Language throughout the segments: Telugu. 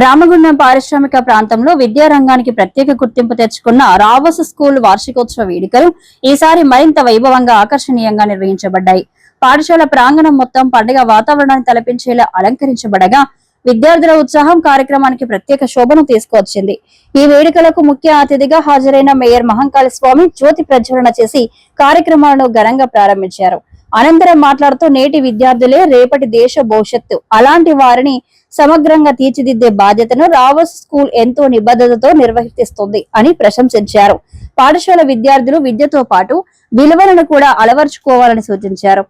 రామగుండం పారిశ్రామిక ప్రాంతంలో విద్యారంగానికి ప్రత్యేక గుర్తింపు తెచ్చుకున్న రావస్ స్కూల్ వార్షికోత్సవ వేడుకలు ఈసారి మరింత వైభవంగా ఆకర్షణీయంగా నిర్వహించబడ్డాయి. పాఠశాల ప్రాంగణం మొత్తం పండుగ వాతావరణాన్ని తలపించేలా అలంకరించబడగా విద్యార్థుల ఉత్సాహం కార్యక్రమానికి ప్రత్యేక శోభను తీసుకువచ్చింది. ఈ వేడుకలకు ముఖ్య అతిథిగా హాజరైన మేయర్ మహంకాళి స్వామి జ్యోతి ప్రజ్వలన చేసి కార్యక్రమాలను ఘనంగా ప్రారంభించారు. అనంతరం మాట్లాడుతూ నేటి విద్యార్థులే రేపటి దేశ భవిష్యత్తు, అలాంటి వారిని సమగ్రంగా తీర్చిదిద్దే బాధ్యతను రావస్ స్కూల్ ఎంతో నిబద్ధతతో నిర్వహిస్తుంది అని ప్రశంసించారు. పాఠశాల విద్యార్థులు విద్యతో పాటు విలువలను కూడా అలవర్చుకోవాలని సూచించారు.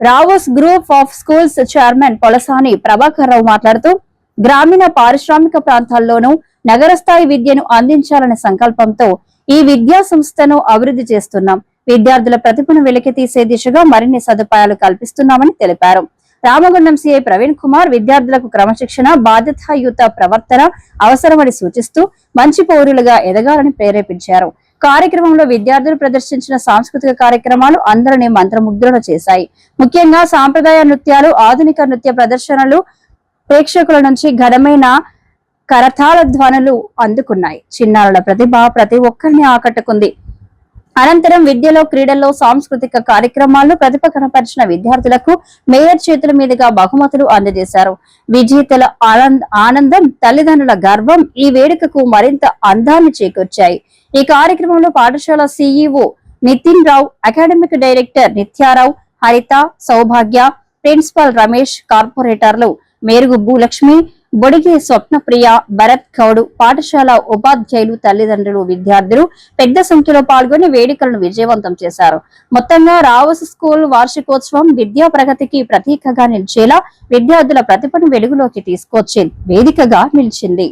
Rao's group of schools chairman Polasani Prabhakar Rao మాట్లాడుతూ గ్రామీణ పారిశ్రామిక ప్రాంతాల్లోనూ నగర స్థాయి విద్యను అందించాలనే సంకల్పంతో ఈ విద్యా సంస్థను అభివృద్ధి చేస్తున్నాం. విద్యార్థుల ప్రతిభను వెలికితీసే దిశగా మరిన్ని సదుపాయాలు కల్పిస్తున్నామని తెలిపారు. రామగుండం సిఐ ప్రవీణ్ కుమార్ విద్యార్థులకు క్రమశిక్షణ, బాధ్యతాయుత ప్రవర్తన అవసరమని సూచిస్తూ మంచి పౌరులుగా ఎదగాలని ప్రేరేపించారు. కార్యక్రమంలో విద్యార్థులు ప్రదర్శించిన సాంస్కృతిక కార్యక్రమాలు అందరినీ మంత్రముగ్ధులను చేశాయి. ముఖ్యంగా సాంప్రదాయ నృత్యాలు, ఆధునిక నృత్య ప్రదర్శనలు ప్రేక్షకుల నుంచి ఘనమైన కరతాళ ధ్వనులు అందుకున్నాయి. చిన్నారుల ప్రతిభ ప్రతి ఒక్కరిని ఆకట్టుకుంది. అనంతరం విద్యలో, క్రీడల్లో, సాంస్కృతిక కార్యక్రమాల్లో ప్రతిభ కనపరిచిన విద్యార్థులకు మేయర్ చేతుల మీదుగా బహుమతులు అందజేశారు. విజేతల ఆనందం, తల్లిదండ్రుల గర్వం ఈ వేడుకకు మరింత అందాన్ని చేకూర్చాయి. ఈ కార్యక్రమంలో పాఠశాల సిఇఓ నితిన్ రావు, అకాడమిక్ డైరెక్టర్ నిత్యారావు, హరిత, సౌభాగ్య, ప్రిన్సిపల్ రమేష్, కార్పొరేటర్లు మేరుగు భూలక్ష్మి, బొడిగే స్వప్నప్రియ, భరత్ గౌడ్, పాఠశాల ఉపాధ్యాయులు, తల్లిదండ్రులు, విద్యార్థులు పెద్ద సంఖ్యలో పాల్గొని వేడుకలను విజయవంతం చేశారు. మొత్తంగా రావస్ స్కూల్ వార్షికోత్సవం విద్యా ప్రగతికి ప్రతీకగా నిలిచేలా విద్యార్థుల ప్రతిభను వెలుగులోకి తీసుకొచ్చే వేదికగా నిలిచింది.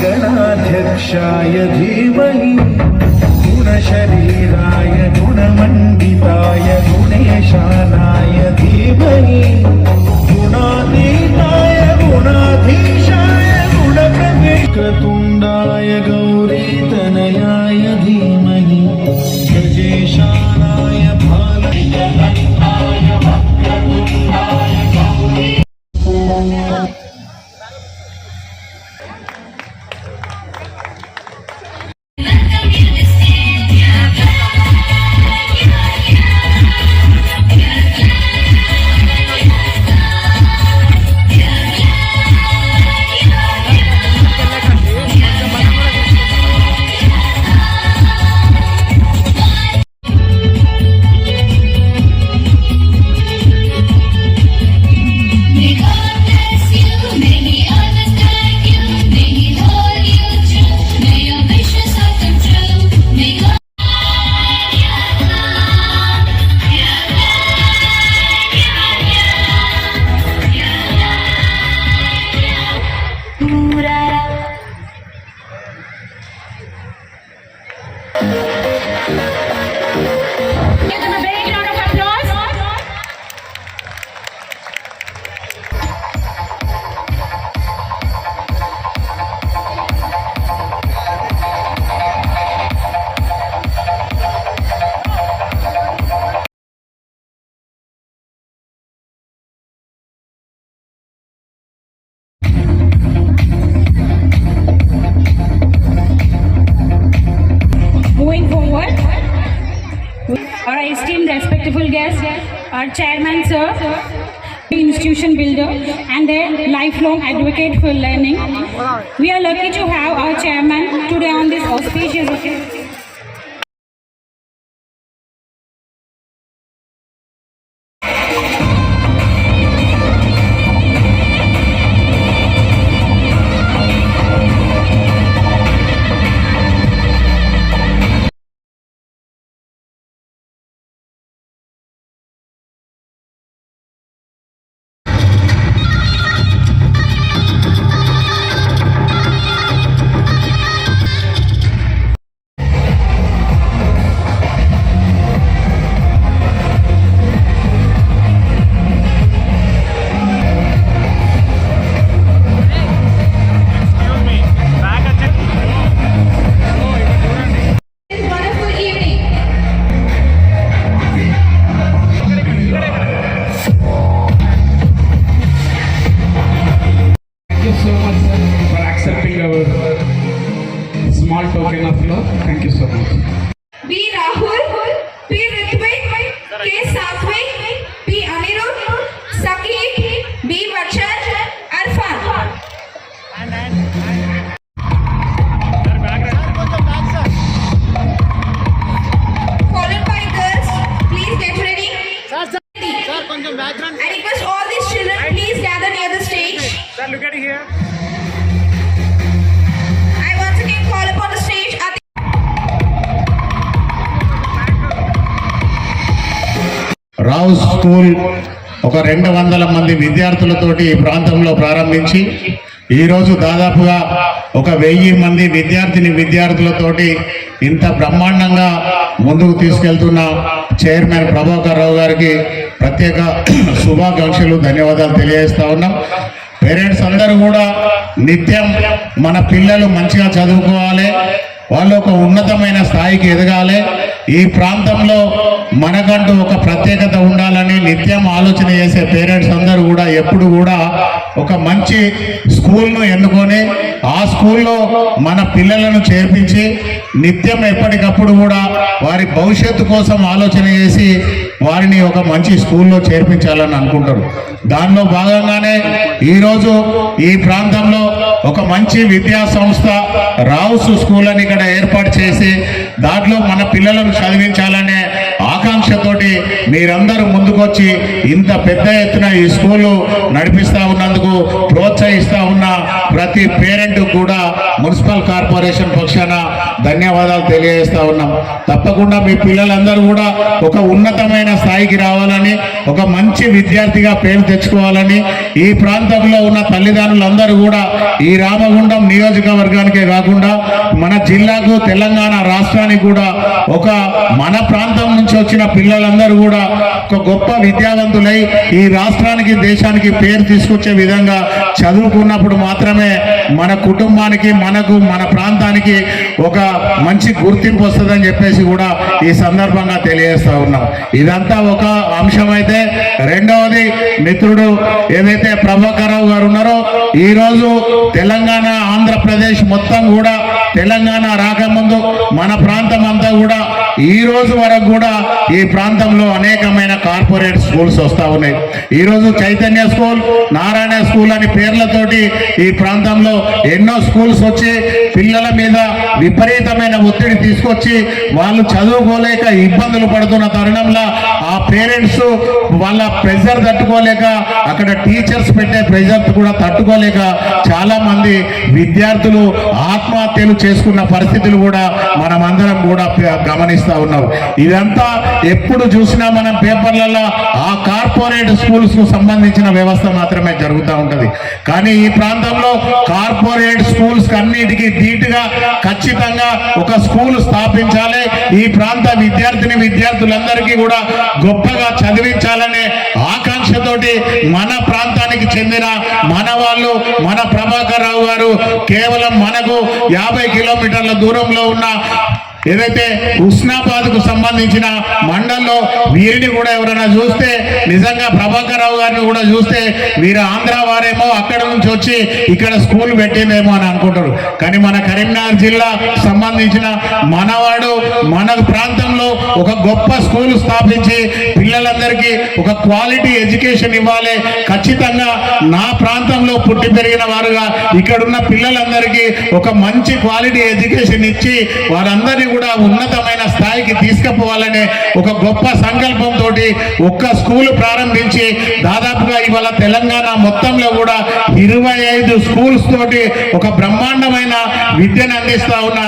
गणाध्यक्षाय धीमहि गुणशरीराय गुणमण्डिताय गुणेशानाय धीमहि गुणातीताय गुणाधीशाय गुणप्रविष्टतुण्डाय गौरीतनयाय धीमहि गजेशानाय भालयतन्त्राय वक्रतुण्डाय Gauri Our esteemed respectful guests, our chairman sir, institution builder and a lifelong advocate for learning. We are lucky to have our chairman today on this auspicious occasion. Thank you so much. B. Rahul, P. Ritvik, K. Satvik, P. Anirudh, Sakit, B. Vachan, Arfan. Followed by girls, please get ready. I request all these children, please gather near the stage. Sir, look at here. I once again call upon the stage. Rao school ఒక 200 మంది విద్యార్థులతోటి ఈ ప్రాంతంలో ప్రారంభించి ఈరోజు దాదాపుగా ఒక 1000 మంది విద్యార్థులతోటి ఇంత బ్రహ్మాండంగా ముందుకు తీసుకెళ్తున్న చైర్మన్ ప్రభాకర్ రావు గారికి ప్రత్యేక శుభాకాంక్షలు ధన్యవాదాలు తెలియజేస్తా ఉన్నాం. పేరెంట్స్ అందరూ కూడా నిత్యం మన పిల్లలు మంచిగా చదువుకోవాలి, వాళ్ళు ఒక ఉన్నతమైన స్థాయికి ఎదగాలి, ఈ ప్రాంతంలో మనకంటూ ఒక ప్రత్యేకత ఉండాలని నిత్యం ఆలోచన చేసే పేరెంట్స్ అందరూ కూడా ఎప్పుడు కూడా ఒక మంచి స్కూల్ను ఎన్నుకొని ఆ స్కూల్లో మన పిల్లలను చేర్పించి నిత్యం ఎప్పటికప్పుడు కూడా వారి భవిష్యత్తు కోసం ఆలోచన చేసి వారిని ఒక మంచి స్కూల్లో చేర్పించాలని అనుకుంటారు. దానిలో భాగంగానే ఈరోజు ఈ ప్రాంతంలో ఒక మంచి విద్యా సంస్థ రావుస్ స్కూల్ అని ఇక్కడ ఏర్పాటు చేసి దాంట్లో మన పిల్లలను చదివించాలనే ఆకాంక్షతోటి మీరందరూ ముందుకొచ్చి ఇంత పెద్ద ఎత్తున ఈ స్కూలు నడిపిస్తూ ఉన్నందుకు ప్రోత్సహిస్తూ ఉన్న ప్రతి పేరెంట్ కూడా మున్సిపల్ కార్పొరేషన్ పక్షాన ధన్యవాదాలు తెలియజేస్తా ఉన్నాం. తప్పకుండా మీ పిల్లలందరూ కూడా ఒక ఉన్నతమైన స్థాయికి రావాలని, ఒక మంచి విద్యార్థిగా పేరు తెచ్చుకోవాలని ఈ ప్రాంతంలో ఉన్న తల్లిదండ్రులందరూ కూడా ఈ రామగుండం నియోజకవర్గానికే కాకుండా మన జిల్లాకు తెలంగాణ రాష్ట్రానికి కూడా ఒక మన ప్రాంతం నుంచి వచ్చిన పిల్లలందరూ కూడా ఒక గొప్ప విద్యావంతులై ఈ రాష్ట్రానికి దేశానికి పేరు తీసుకొచ్చే విధంగా చదువుకున్నప్పుడు మాత్రమే మన కుటుంబానికి మనకు మన ప్రాంతానికి ఒక మంచి గుర్తింపు వస్తుందని చెప్పేసి కూడా ఈ సందర్భంగా తెలియజేస్తా ఉన్నాం. ఇదంతా ఒక అంశం అయితే, రెండవది మిత్రుడు ఏదైతే ప్రభాకర్ రావు గారు ఉన్నారో ఈరోజు తెలంగాణ ఆంధ్రప్రదేశ్ మొత్తం కూడా తెలంగాణ రాకముందు మన ప్రాంతం అంతా కూడా ఈ రోజు వరకు కూడా ఈ ప్రాంతంలో అనేకమైన కార్పొరేట్ స్కూల్స్ వస్తూ ఉన్నాయి. ఈరోజు చైతన్య స్కూల్, నారాయణ స్కూల్ అని పేర్లతోటి ఈ ప్రాంతంలో ఎన్నో స్కూల్స్ వచ్చి పిల్లల మీద విపరీతమైన ఒత్తిడి తీసుకొచ్చి వాళ్ళు చదువుకోలేక ఇబ్బందులు పడుతున్న తరుణంలో ఆ పేరెంట్స్ వాళ్ళ ప్రెజర్ తట్టుకోలేక, అక్కడ టీచర్స్ పెట్టే ప్రెజర్ కూడా తట్టుకోలేక చాలా మంది విద్యార్థులు ఆత్మహత్యలు చేసుకున్న పరిస్థితులు కూడా మనం అందరం కూడా గమనిస్తా ఉన్నాం. ఇదంతా ఎప్పుడు చూసినా మనం పేపర్లలో ఆ కార్పొరేట్ స్కూల్స్ కు సంబంధించిన వ్యవస్థ మాత్రమే జరుగుతూ ఉంటది. కానీ ఈ ప్రాంతంలో కార్పొరేట్ స్కూల్స్ అన్నిటికీ ధీటుగా ఖచ్చితంగా ఒక స్కూల్ స్థాపించాలి, ఈ ప్రాంత విద్యార్థులందరికీ కూడా గొప్పగా చదివించాలనే ఆకాంక్షతోటి మన ప్రాంతానికి చెందిన మన వాళ్ళు, మన ప్రభాకర్ రావు గారు కేవలం మనకు 50 కిలోమీటర్ల దూరంలో ఉన్న ఏదైతే హుస్నాబాద్ కు సంబంధించిన మండల్లో వీరిని కూడా ఎవరైనా చూస్తే నిజంగా ప్రభాకర్ రావు గారిని కూడా చూస్తే వీరు ఆంధ్ర వారేమో అక్కడ నుంచి వచ్చి ఇక్కడ స్కూల్ పెట్టిందేమో అని అనుకుంటారు. కానీ మన కరీంనగర్ జిల్లా సంబంధించిన మనవాడు మన ప్రాంతంలో ఒక గొప్ప స్కూల్ స్థాపించి పిల్లలందరికీ ఒక క్వాలిటీ ఎడ్యుకేషన్ ఇవ్వాలి. ఖచ్చితంగా నా ప్రాంతంలో పుట్టి పెరిగిన వారుగా ఇక్కడున్న పిల్లలందరికీ ఒక మంచి క్వాలిటీ ఎడ్యుకేషన్ ఇచ్చి వారందరినీ కూడా ఉన్నతమైన స్థాయికి తీసుకుపోవాలనే ఒక గొప్ప సంకల్పంతో ఒక్క స్కూల్ ప్రారంభించి దాదాపుగా ఇవాళ తెలంగాణ మొత్తంలో కూడా 25 స్కూల్స్ తోటి ఒక బ్రహ్మాండమైన విద్యను అందిస్తా ఉన్న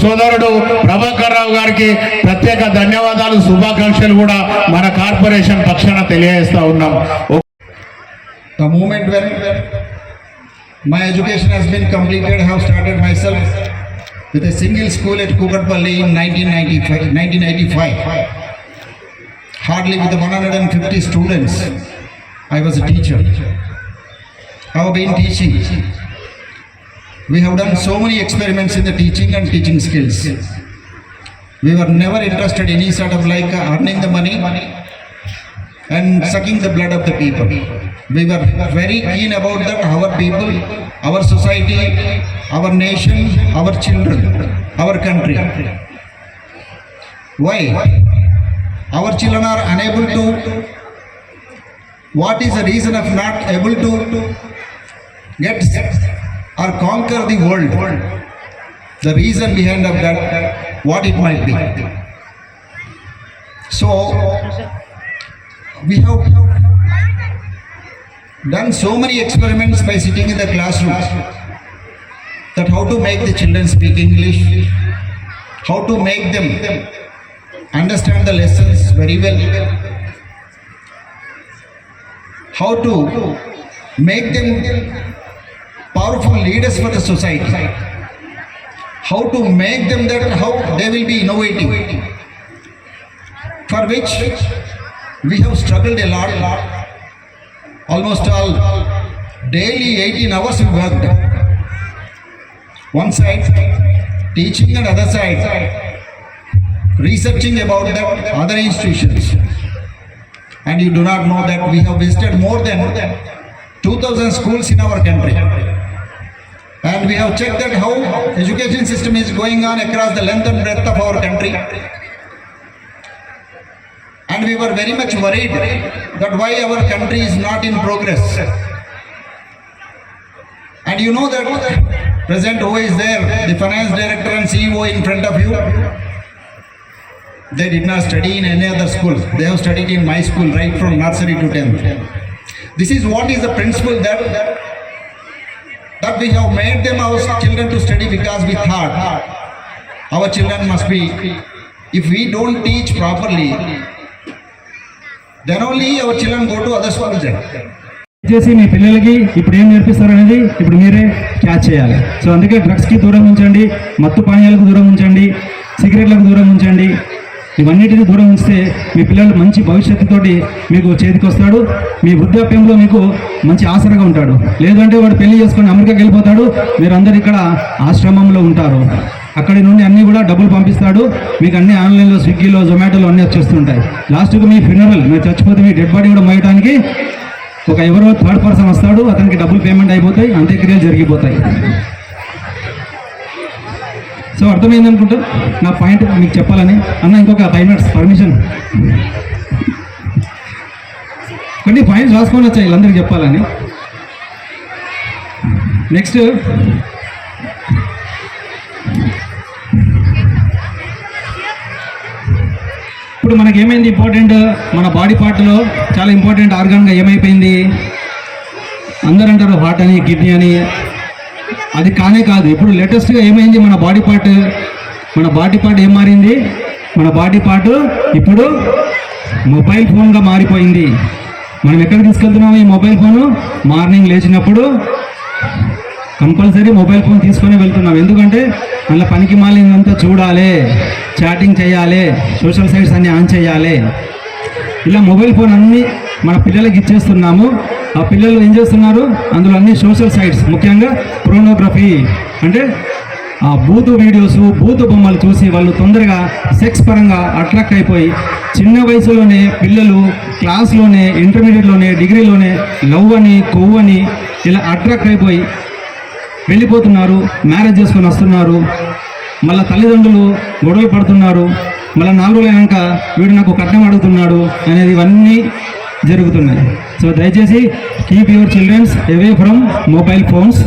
సోదరుడు ప్రభాకర్ రావు గారికి ప్రత్యేక ధన్యవాదాలు, శుభాకాంక్షలు కూడా మన కార్పొరేషన్ పక్షాన తెలియజేస్తా ఉన్నాం. The moment when my education has been completed, I have started myself with a single school at Kukatpalli in 1985. Hardly with 150 students, I was a teacher. I have been teaching. We have done so many experiments in the teaching and teaching skills. We were never interested in any sort of like earning the money and sucking the blood of the people. We were very keen about that our people our society, our nation, our children, our country. Why? Our children are unable to. What is the reason of not able to get or conquer the world? The reason behind of that, what it might be. So, we have done so many experiments by sitting in the classroom, that how to make the children speak English, how to make them understand the lessons very well, how to make them powerful leaders for the society, how to make them that how they will be innovative, for which we have struggled a lot. Almost all daily 18 hours we worked. One side teaching and other side researching about the other institutions. And you do not know that we have visited more than 2,000 schools in our country. And we have checked that how education system is going on across the length and breadth of our country. And we were very much worried that why our country is not in progress. And you know that President who is there, the finance director and CEO in front of you, they did not study in any other school. They have studied in my school right from nursery to 10th. This is what is the principle that we have made them our children to study, because we thought our children must be, if we don't teach properly, then only our children go to other schools. చేసి మీ పిల్లలకి ఇప్పుడు ఏం నేర్పిస్తారు అనేది ఇప్పుడు మీరే క్యాచ్ చేయాలి. సో అందుకే డ్రగ్స్కి దూరం ఉంచండి, మత్తు పానీయాలకు దూరం ఉంచండి, సిగరెట్లకు దూరం ఉంచండి. ఇవన్నిటిని దూరం ఉంచితే మీ పిల్లలు మంచి భవిష్యత్తుతోటి మీకు చేతికి వస్తాడు. మీ వృద్ధాప్యంలో మీకు మంచి ఆసరగా ఉంటాడు. లేదంటే వాడు పెళ్లి చేసుకొని అమెరికాకి వెళ్ళిపోతాడు, మీరందరూ ఇక్కడ ఆశ్రమంలో ఉంటారు. అక్కడి నుండి అన్నీ కూడా డబ్బులు పంపిస్తాడు. మీకు అన్ని ఆన్లైన్లో స్విగ్గీలో జొమాటోలో అన్నీ వచ్చేస్తుంటాయి. లాస్ట్కి మీ ఫ్యూనరల్, మీరు చచ్చిపోతే మీ డెడ్ బాడీ కూడా మోయడానికి ఒక ఎవరో థర్డ్ పర్సన్ వస్తాడు, అతనికి డబ్బులు పేమెంట్ అయిపోతాయి, అంత్యక్రియలు జరిగిపోతాయి. సో అర్థమైంది అనుకుంటా నా పాయింట్ మీకు చెప్పాలని. అన్న ఇంకొక 5 minutes పర్మిషన్, కొన్ని పాయింట్స్ రాసుకొని వచ్చాయి వీళ్ళందరికీ చెప్పాలని. నెక్స్ట్ ఇప్పుడు మనకి ఏమైంది ఇంపార్టెంట్, మన బాడీ పార్ట్లో చాలా ఇంపార్టెంట్ ఆర్గాన్గా ఏమైపోయింది, అందరూ అంటారు హార్ట్ అని, కిడ్నీ అని. అది కానే కాదు. ఇప్పుడు లేటెస్ట్గా ఏమైంది, మన బాడీ పార్ట్ ఏం మారింది, మన బాడీ పార్ట్ ఇప్పుడు మొబైల్ ఫోన్గా మారిపోయింది. మనం ఎక్కడికి తీసుకెళ్తున్నాము ఈ మొబైల్ ఫోను? మార్నింగ్ లేచినప్పుడు కంపల్సరీ మొబైల్ ఫోన్ తీసుకొని వెళ్తున్నాం. ఎందుకంటే మళ్ళీ పనికి మాలినంతా చూడాలి, చాటింగ్ చేయాలి, సోషల్ సైట్స్ అన్నీ ఆన్ చేయాలి. ఇలా మొబైల్ ఫోన్ అన్నీ మన పిల్లలకి ఇచ్చేస్తున్నాము. ఆ పిల్లలు ఏం చేస్తున్నారు, అందులో అన్ని సోషల్ సైట్స్, ముఖ్యంగా పోర్నోగ్రఫీ అంటే ఆ బూతు వీడియోస్, బూతు బొమ్మలు చూసి వాళ్ళు తొందరగా సెక్స్ పరంగా అట్రాక్ట్ అయిపోయి చిన్న వయసులోనే పిల్లలు క్లాస్లోనే, ఇంటర్మీడియట్లోనే, డిగ్రీలోనే లవ్ అని, కొవ్వు అని ఇలా అట్రాక్ట్ అయిపోయి వెళ్ళిపోతున్నారు. మ్యారేజ్ చేసుకొని వస్తున్నారు. మళ్ళీ తల్లిదండ్రులు గొడవలు పడుతున్నారు. మళ్ళీ 4 రోజులు అయినాక వీడు నాకు కట్నం అడుగుతున్నాడు అనేది ఇవన్నీ జరుగుతున్నాయి. సో దయచేసి keep your childrens away from mobile phones.